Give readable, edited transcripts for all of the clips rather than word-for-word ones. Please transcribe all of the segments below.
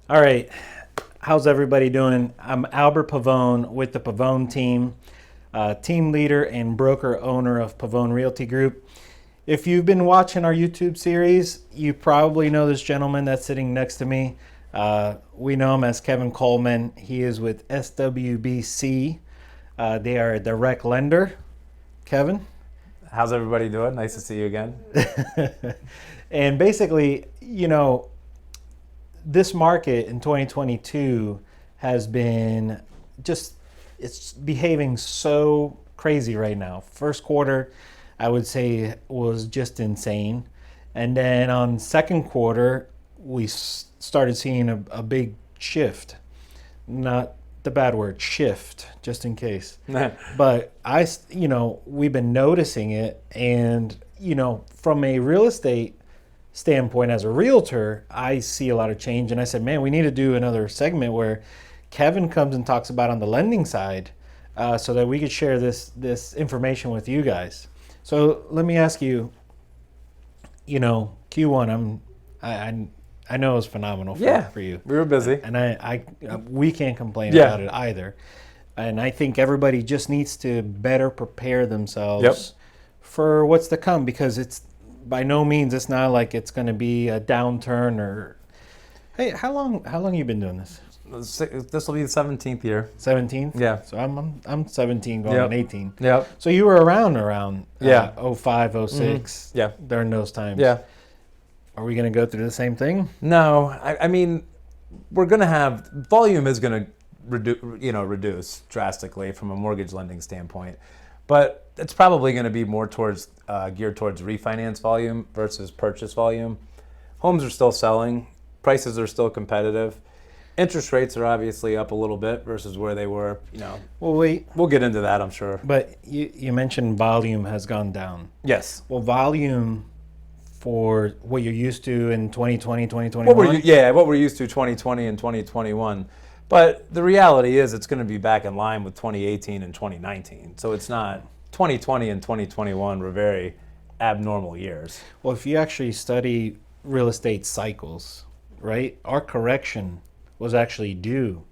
All right. How's everybody doing? I'm Albert Pavon with the Pavon team, team leader and broker owner of Pavon Realty Group. If you've been watching our YouTube series, you probably know this gentleman that's sitting next to me. We know him as Kevin Coleman. He is with SWBC. They are a direct lender. Kevin? How's everybody doing? Nice to see you again. And basically, this market in 2022 has been it's behaving so crazy right now. First quarter, I would say, was just insane. And then on second quarter, we started seeing a big shift. Not the bad word, shift, just in case. But we've been noticing it. And, from a real estate standpoint, as a realtor, I see a lot of change. And I said, man, we need to do another segment where Kevin comes and talks about on the lending side, so that we could share this information with you guys. So let me ask you, Q1, I know it was phenomenal for you. We were busy. And we can't complain about it either. And I think everybody just needs to better prepare themselves for what's to come, because it's by no means, it's not like it's going to be a downturn or. Hey, how long you been doing this? This will be the 17th year. 17th? Yeah. So I'm 17 going on 18. Yep. So you were around 05, 06 during those times. Yeah. Are we going to go through the same thing? No, I mean, we're going to have volume is going to reduce drastically from a mortgage lending standpoint, but it's probably going to be more geared towards refinance volume versus purchase volume. Homes are still selling, prices are still competitive. Interest rates are obviously up a little bit versus where they were, Well, wait. We'll get into that, I'm sure. But you mentioned volume has gone down. Yes. Well, volume for what you're used to in 2020, 2021? What we're used to 2020 and 2021. But the reality is it's going to be back in line with 2018 and 2019. So it's not 2020 and 2021 were very abnormal years. Well, if you actually study real estate cycles, right, our correction was actually due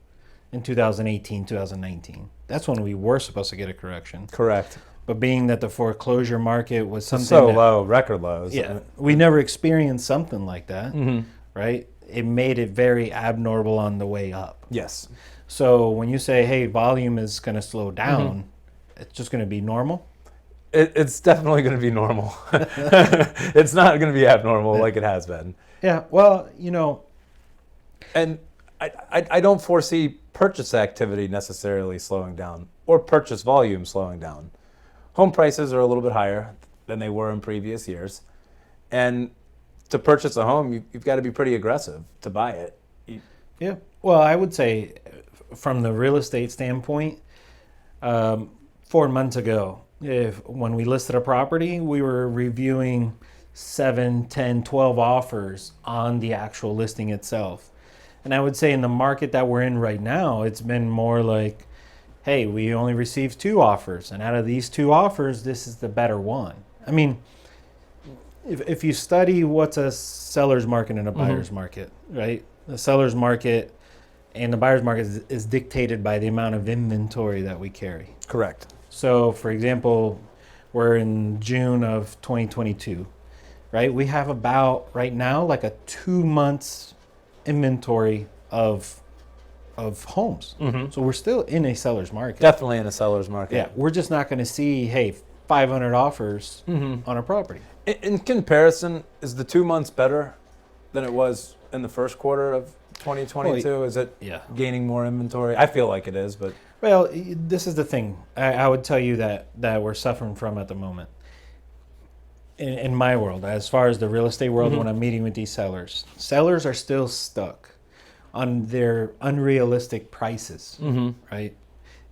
in 2018, 2019. That's when we were supposed to get a correction. Correct. But being that the foreclosure market was something so low, record lows. Yeah, we never experienced something like that, right? It made it very abnormal on the way up. Yes. So when you say, hey, volume is going to slow down, it's just going to be normal? It's definitely going to be normal. It's not going to be abnormal like it has been. Yeah, well, And I don't foresee purchase activity necessarily slowing down or purchase volume slowing down. Home prices are a little bit higher than they were in previous years. And to purchase a home, you've got to be pretty aggressive to buy it. Yeah. Well, I would say from the real estate standpoint, 4 months ago, when we listed a property, we were reviewing 7, 10, 12 offers on the actual listing itself. And I would say in the market that we're in right now, it's been more like, hey, we only received 2 offers. And out of these 2 offers, this is the better one. I mean, if you study what's a seller's market and a buyer's market, right? The seller's market and the buyer's market is dictated by the amount of inventory that we carry. Correct. So, for example, we're in June of 2022, right? We have about, right now, like a 2 months inventory of homes. So we're still in a seller's market. Definitely in a seller's market. Yeah, we're just not going to see, hey, 500 offers on a property. In comparison, is the 2 months better than it was in the first quarter of 2022? Well, is it gaining more inventory? I feel like it is, but... Well, this is the thing I would tell you that we're suffering from at the moment. In my world, as far as the real estate world, when I'm meeting with these sellers are still stuck on their unrealistic prices, right?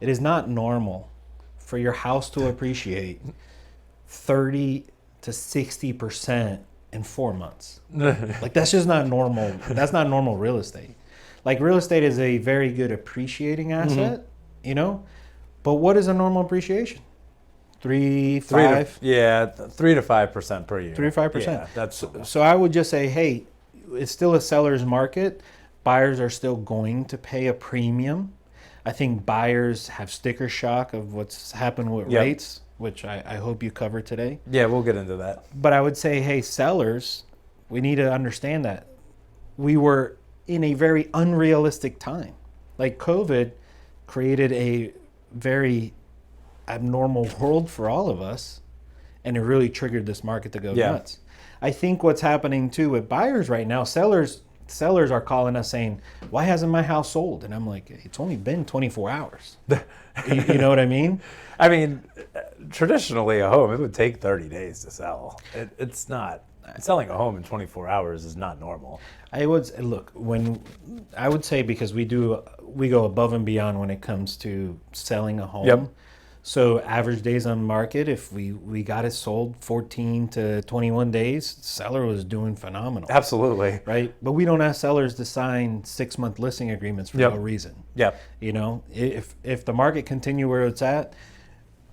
It is not normal for your house to appreciate 30 to 60% in 4 months. Like, that's just not normal. That's not normal real estate. Like, real estate is a very good appreciating asset, but what is a normal appreciation? 3 to 5? 3 to 5% per year. 3 to 5%. Yeah, that's so I would just say, hey, it's still a seller's market, buyers are still going to pay a premium. I think buyers have sticker shock of what's happened with Yep. rates, which I hope you cover today. Yeah, we'll get into that. But I would say, hey, sellers, we need to understand that we were in a very unrealistic time. Like COVID created a very abnormal world for all of us, and it really triggered this market to go nuts. I think what's happening too with buyers right now, sellers are calling us saying, why hasn't my house sold? And I'm like, it's only been 24 hours. You know what I mean? I mean, traditionally a home, it would take 30 days to sell. It's not. Selling a home in 24 hours is not normal. I would say because we go above and beyond when it comes to selling a home. Yep. So average days on market, if we got it sold 14 to 21 days, seller was doing phenomenal. Absolutely. Right? But we don't ask sellers to sign 6-month listing agreements for no reason. Yep. You know, if the market continue where it's at,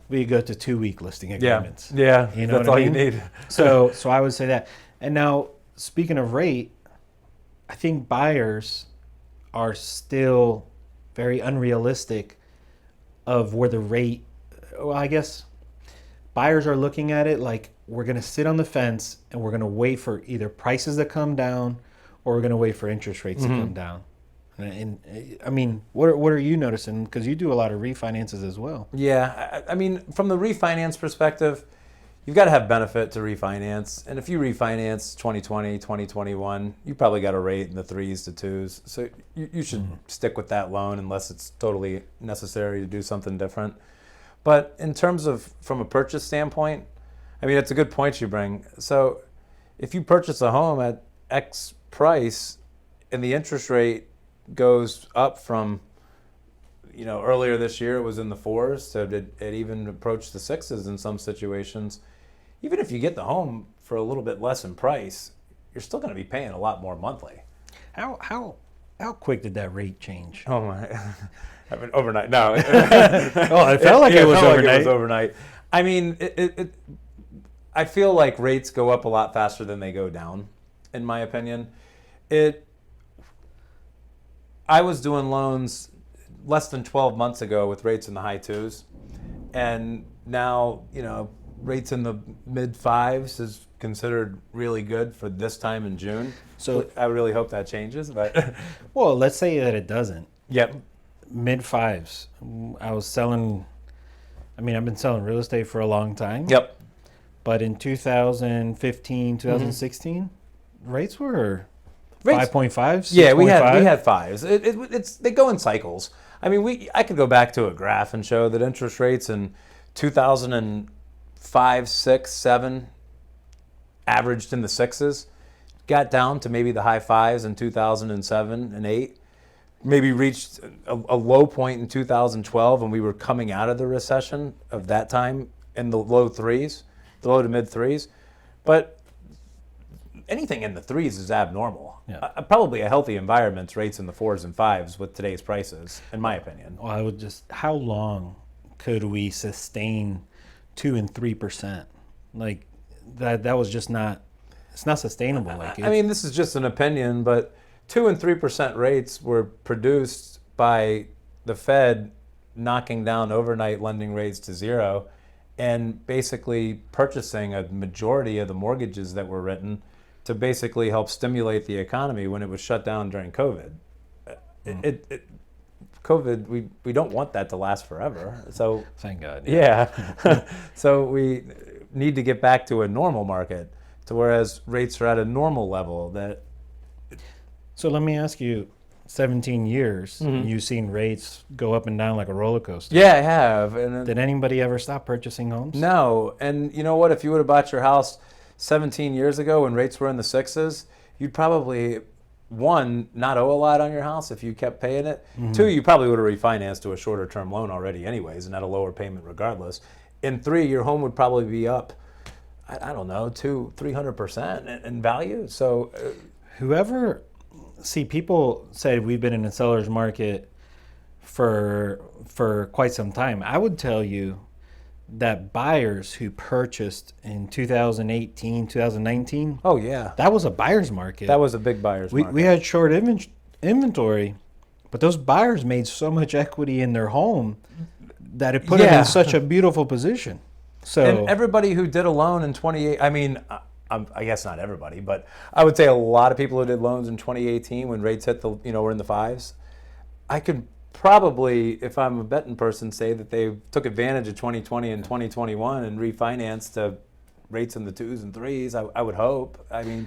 we go to 2-week listing agreements. Yeah. You know That's what all I mean? you need. So I would say that. And now, speaking of rate, I think buyers are still very unrealistic of where the rate. Well, I guess buyers are looking at it like we're going to sit on the fence and we're going to wait for either prices to come down or we're going to wait for interest rates to come down. And I mean, what are you noticing? Because you do a lot of refinances as well. Yeah, I mean, from the refinance perspective, you've got to have benefit to refinance. And if you refinance 2020, 2021, you probably got a rate in the 3s to 2s. So you should stick with that loan unless it's totally necessary to do something different. But in terms of from a purchase standpoint, I mean, it's a good point you bring. So if you purchase a home at X price and the interest rate goes up from, earlier this year it was in the 4s, so it even approached the 6s in some situations. Even if you get the home for a little bit less in price, you're still going to be paying a lot more monthly. How quick did that rate change? Oh my! I mean, overnight. No. Oh, it felt like it was overnight. Like it was overnight. I mean, I feel like rates go up a lot faster than they go down, in my opinion. I was doing loans less than 12 months ago with rates in the high 2s, and now rates in the mid 5s is considered really good for this time in June. So I really hope that changes. But well, let's say that it doesn't. Yep. Mid 5s. I've been selling real estate for a long time. Yep. But in 2015, 2016, rates were 5.5. Yeah, we had 5s. They go in cycles. I mean, I could go back to a graph and show that interest rates in 2005, 6, 7 averaged in the 6s, got down to maybe the high 5s in 2007 and 8, maybe reached a low point in 2012 when we were coming out of the recession of that time in the low 3s, the low to mid 3s. But anything in the 3s is abnormal. Yeah. Probably a healthy environment's rates in the 4s and 5s with today's prices, in my opinion. Well, how long could we sustain 2 and 3%? Like that was just not. It's not sustainable. I mean, this is just an opinion, but 2 and 3% rates were produced by the Fed knocking down overnight lending rates to 0 and basically purchasing a majority of the mortgages that were written to basically help stimulate the economy when it was shut down during COVID. COVID, we don't want that to last forever. So thank God. Yeah. So we need to get back to a normal market, to whereas rates are at a normal level. So let me ask you, 17 years, you've seen rates go up and down like a roller coaster. Yeah, I have. And did anybody ever stop purchasing homes? No. And you know what? If you would have bought your house 17 years ago when rates were in the 6s, you'd probably, 1, not owe a lot on your house if you kept paying it. 2, you probably would have refinanced to a shorter term loan already anyways and at a lower payment regardless. And 3, your home would probably be up, I don't know, 200-300% in value. So people say we've been in a seller's market for quite some time. I would tell you that buyers who purchased in 2018, 2019, oh yeah, that was a buyer's market. That was a big buyer's market. We had short inventory, but those buyers made so much equity in their home that it put them Yeah. in such a beautiful position. So And everybody who did a loan in 28, I mean, I guess not everybody, but I would say a lot of people who did loans in 2018 when rates hit the, were in the fives, I could probably, if I'm a betting person, say that they took advantage of 2020 and 2021 and refinanced to rates in the twos and threes. I would hope. I mean,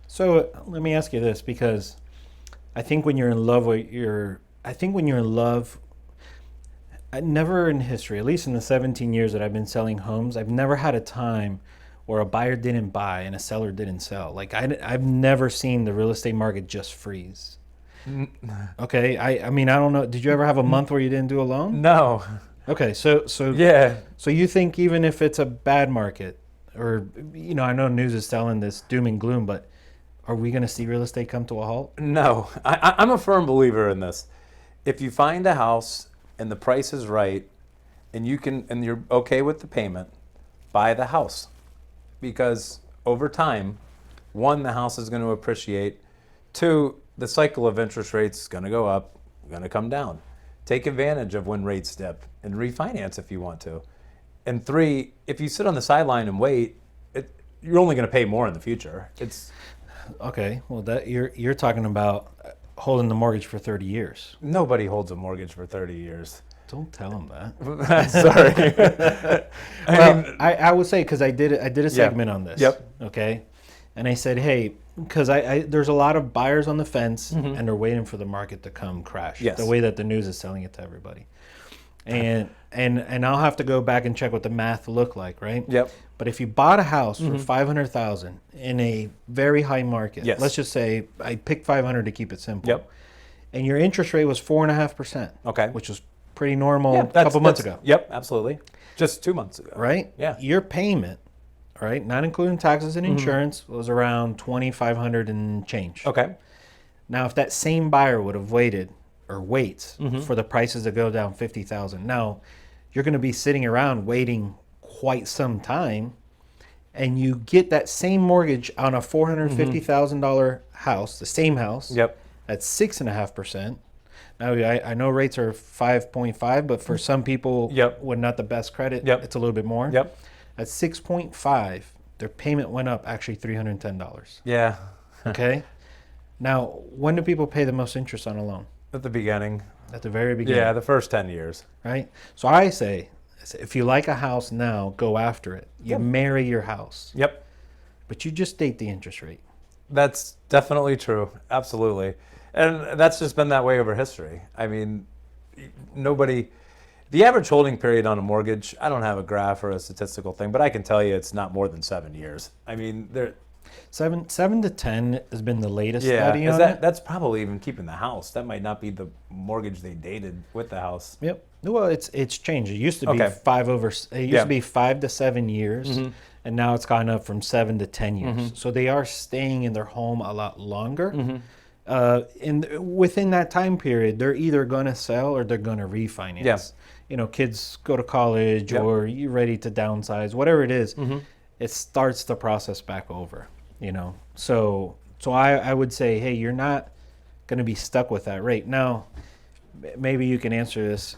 So let me ask you this, because I think when you're in love with I never in history, at least in the 17 years that I've been selling homes, I've never had a time where a buyer didn't buy and a seller didn't sell. Like I've never seen the real estate market just freeze. Okay, I mean, I don't know. Did you ever have a month where you didn't do a loan? no. Okay, so Yeah. so you think even if it's a bad market, or I know news is selling this doom and gloom, but are we going to see real estate come to a halt? No. I'm a firm believer in this. If you find a house and the price is right and you're okay with the payment, buy the house. Because over time, one, the house is going to appreciate. Two, the cycle of interest rates is going to go up, going to come down. Take advantage of when rates dip and refinance if you want to. And three, if you sit on the sideline and wait, you're only going to pay more in the future. It's Okay, well that you're talking about holding the mortgage for 30 years. nobody holds a mortgage for 30 years. Don't tell them that. Sorry. I would say, because I did a segment on this. Yep. Okay, and I said, hey, because I there's a lot of buyers on the fence and they're waiting for the market to come crash. Yes. The way that the news is selling it to everybody, and I'll have to go back and check what the math looked like, right? Yep. But if you bought a house for $500,000 in a very high market, Yes. let's just say I picked 500 to keep it simple. Yep. And your interest rate was 4.5%. Okay. Which was pretty normal Yeah, a couple months ago. Yep, absolutely. Just 2 months ago. Right? Yeah. Your payment, right, not including taxes and insurance, was around $2,500 and change. Okay. Now, if that same buyer would have waited or waits for the prices to go down 50,000, now you're going to be sitting around waiting quite some time, and you get that same mortgage on a $450,000 house, the same house, Yep. at 6.5%. Now I know rates are 5.5, but for some people Yep. with not the best credit, Yep. it's a little bit more. Yep. At 6.5, their payment went up actually $310. Yeah. Okay. Now, when do people pay the most interest on a loan? At the beginning. At the very beginning. Yeah, the first 10 years. Right. So I say, if you like a house now, go after it. You Yep. marry your house, Yep. but you just date the interest rate. That's definitely true. Absolutely. And that's just been that way over history. I mean, the average holding period on a mortgage, I don't have a graph or a statistical thing, but I can tell you it's not more than 7 years. I mean, 7 to 10 has been the latest study on it. that's probably even keeping the house. That might not be the mortgage they dated with the house. Yep. Well, it's changed. It used to be Okay. 5 to 7 years, and now it's gone up from 7 to 10 years. So they are staying in their home a lot longer. And within that time period, they're either going to sell or they're going to refinance. Yeah. Kids go to college, Yep. or you're ready to downsize, whatever it is. It starts the process back over. So I would say, hey, you're not going to be stuck with that rate. Now, maybe you can answer this.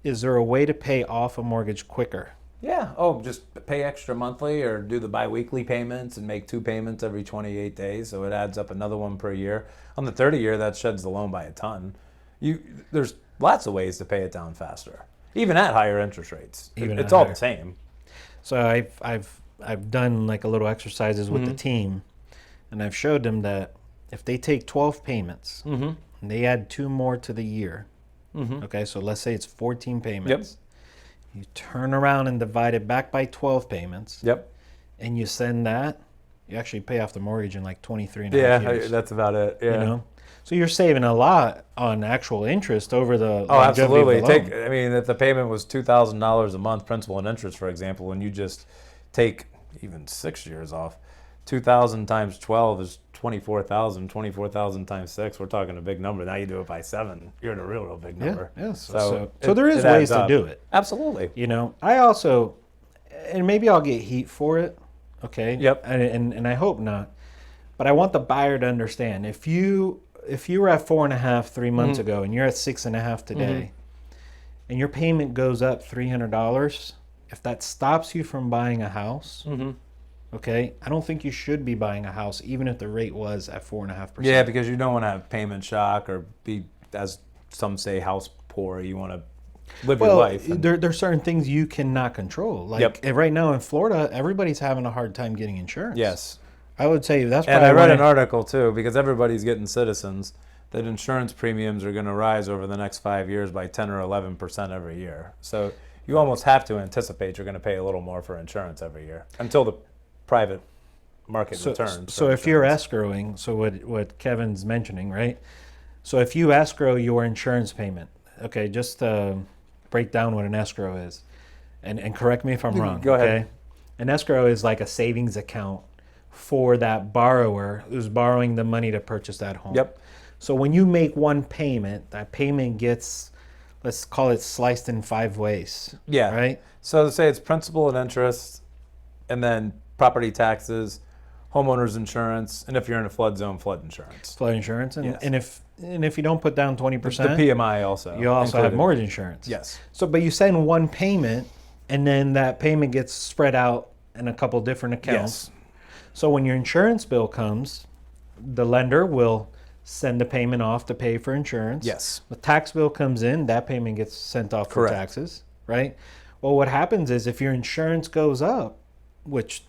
Is there a way to pay off a mortgage quicker? Yeah. Oh, just pay extra monthly or do the biweekly payments and make 2 payments every 28 days. So it adds up another one per year. On the 30-year, that sheds the loan by a ton. There's lots of ways to pay it down faster, even at higher interest rates. It's all the same. So I've done like a little exercises with the team, and I've showed them that if they take 12 payments and they add 2 more to the year, okay, so let's say it's 14 payments. You turn around and divide it back by 12 payments. Yep. And you send that, you actually pay off the mortgage in like 23 and a half years. Yeah, that's about it. Yeah. So you're saving a lot on actual interest over the Oh, absolutely. longevity of the loan. If the payment was $2,000 a month, principal and interest, for example, and you just take even 6 years off, 2,000 times 12 is 24,000. 24,000 times 6, we're talking a big number. Now you do it by 7, you're at a real big number. Yeah. So there is ways to do it. Absolutely. I also, and maybe I'll get heat for it. Okay. Yep. And I hope not, but I want the buyer to understand if if you were at 4.5 3 months ago, and you're at 6.5 today, and your payment goes up $300, if that stops you from buying a house, okay, I don't think you should be buying a house, even if the rate was at 4.5%. Yeah, because you don't want to have payment shock or be, as some say, house poor. You want to live your life. There's certain things you cannot control. Like right now in Florida, everybody's having a hard time getting insurance. Yes. I would say that's probably. And I read an article too, because everybody's getting citizens, that insurance premiums are going to rise over the next 5 years by 10 or 11% every year. So you almost have to anticipate you're going to pay a little more for insurance every year until the private market returns. So if you're escrowing, so what Kevin's mentioning, right? So if you escrow your insurance payment, okay, just break down what an escrow is, and correct me if I'm wrong. Go ahead. Okay? An escrow is like a savings account for that borrower who's borrowing the money to purchase that home. Yep. So when you make one payment, that payment gets, let's call it, sliced in 5 ways. Yeah. Right? So say it's principal and interest, and then property taxes, homeowners insurance, and if you're in a flood zone, flood insurance. Flood insurance, and, Yes. and if you don't put down 20%, the PMI also. you also have included. mortgage insurance. Yes. So, but you send one payment, and then that payment gets spread out in a couple different accounts. Yes. So when your insurance bill comes, the lender will send the payment off to pay for insurance. Yes. The tax bill comes in, that payment gets sent off for Correct. taxes, right? Well, what happens is if your insurance goes up, which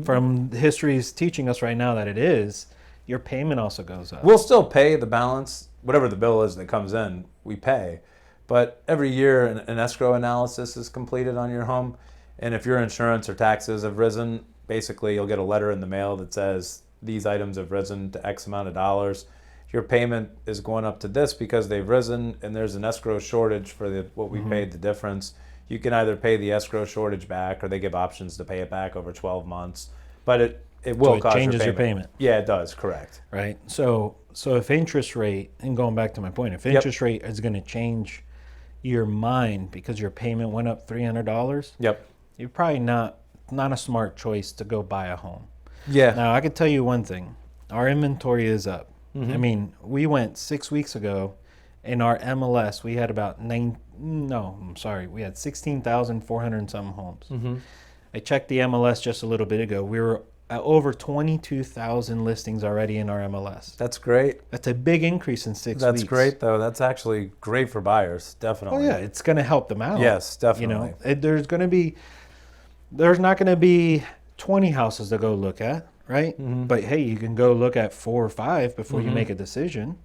from history is teaching us right now that it is, your payment also goes up. We'll still pay the balance, whatever the bill is that comes in, we pay. But every year an escrow analysis is completed on your home. And if your insurance or taxes have risen, basically you'll get a letter in the mail that says these items have risen to X amount of dollars. Your payment is going up to this because they've risen, and there's an escrow shortage for what we paid, the difference. You can either pay the escrow shortage back, or they give options to pay it back over 12 months. But it will cause changes your payment. Yeah, it does. Correct. Right. So if interest rate, and going back to my point, if interest rate is going to change your mind because your payment went up $300, Yep. you're probably not a smart choice to go buy a home. Yeah. Now, I could tell you one thing. Our inventory is up. I mean, we went 6 weeks ago in our MLS. We had about we had 16,400 and some homes. I checked the MLS just a little bit ago. We were at over 22,000 listings already in our MLS. That's great. That's a big increase in 6 weeks. That's great, though. That's actually great for buyers, definitely. Oh, yeah. It's going to help them out. Yes, definitely. There's not going to be 20 houses to go look at, right? But hey, you can go look at 4 or 5 before you make a decision,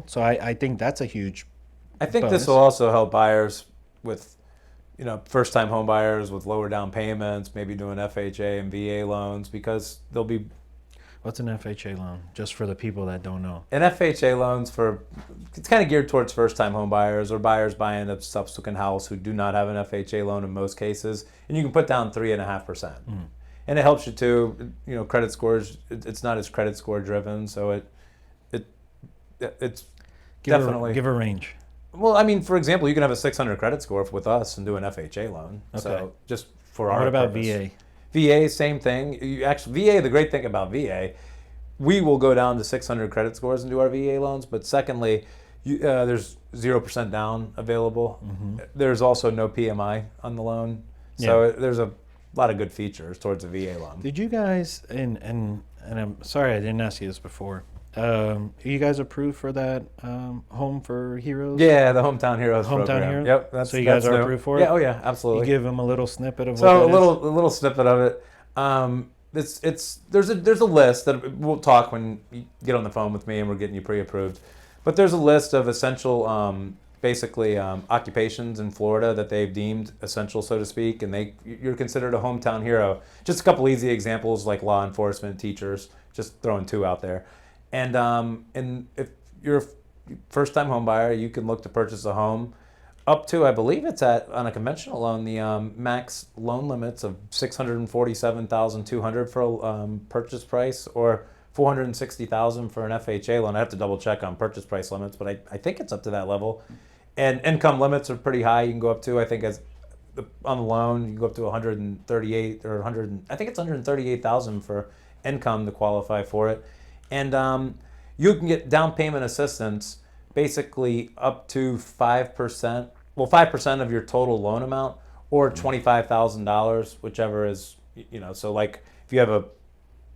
So I think that's a huge I think bonus. this will also help buyers with, first-time home buyers with lower down payments, maybe doing FHA and VA loans, because they'll be... What's an FHA loan? Just for the people that don't know. An FHA loans it's kind of geared towards first-time home buyers or buyers buying a subsequent house who do not have an FHA loan in most cases, and you can put down 3.5%. And it helps you too, credit scores. It's not as credit score driven, so it's definitely Give a range. Well, I mean, for example, you can have a 600 credit score with us and do an FHA loan. Okay. So just for our What about purpose. VA? VA, same thing. VA, the great thing about VA, we will go down to 600 credit scores and do our VA loans. But secondly, there's 0% down available. There's also no PMI on the loan. So there's a lot of good features towards a VA loan. Did you guys, and I'm sorry I didn't ask you this before, are you guys approved for that Home for Heroes? Yeah, the Hometown Heroes Hometown program. Heroes? Yep. So you guys are new. approved for it? Yeah, oh yeah, absolutely. You give them a little snippet of So what a little snippet of it. There's a list that we'll talk when you get on the phone with me and we're getting you pre-approved. But there's a list of essential, occupations in Florida that they've deemed essential, so to speak, and you're considered a hometown hero. Just a couple easy examples like law enforcement, teachers, just throwing 2 out there. And if you're a first-time home buyer, you can look to purchase a home up to, I believe it's on a conventional loan, the max loan limits of $647,200 for a purchase price, or $460,000 for an FHA loan. I have to double check on purchase price limits, but I think it's up to that level. And income limits are pretty high. You can go up to, I think, on the loan, you can go up to 138 or 100. I think it's 138,000 for income to qualify for it. And You can get down payment assistance basically up to 5%. Well, 5% of your total loan amount, or $25,000, whichever is, so like if you have a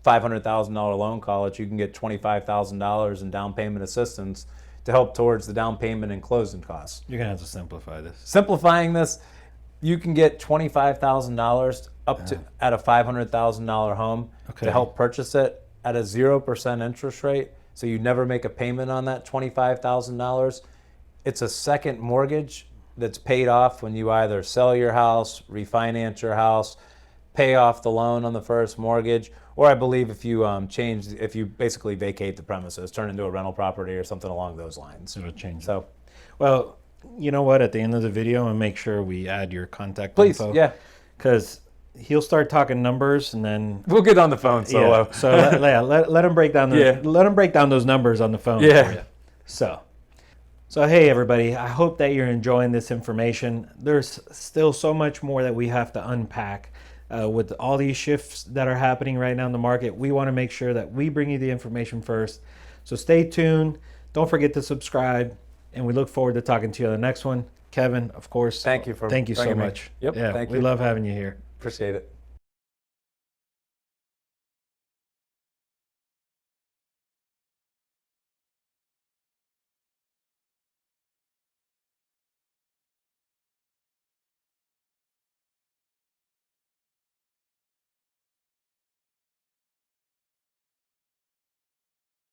$500,000 loan college, you can get $25,000 in down payment assistance to help towards the down payment and closing costs. You're gonna have to simplify this. Simplifying this, you can get $25,000 up to at a $500,000 home to help purchase it at a 0% interest rate, so you never make a payment on that $25,000. It's a second mortgage that's paid off when you either sell your house, refinance your house, pay off the loan on the first mortgage, or I believe if you if you basically vacate the premises, turn it into a rental property or something along those lines. It'll change. So, well, you know what? At the end of the video, and make sure we add your contact please, info. yeah, because he'll start talking numbers, and then we'll get on the phone solo. Yeah. So let him break down let him break down those numbers on the phone. Yeah. For you. So hey everybody, I hope that you're enjoying this information. There's still so much more that we have to unpack with all these shifts that are happening right now in the market. We want to make sure that we bring you the information first. So stay tuned. Don't forget to subscribe, and we look forward to talking to you on the next one. Kevin, of course. Thank you so me. much. Yep. Yeah, thank we you. love having you here. Appreciate it.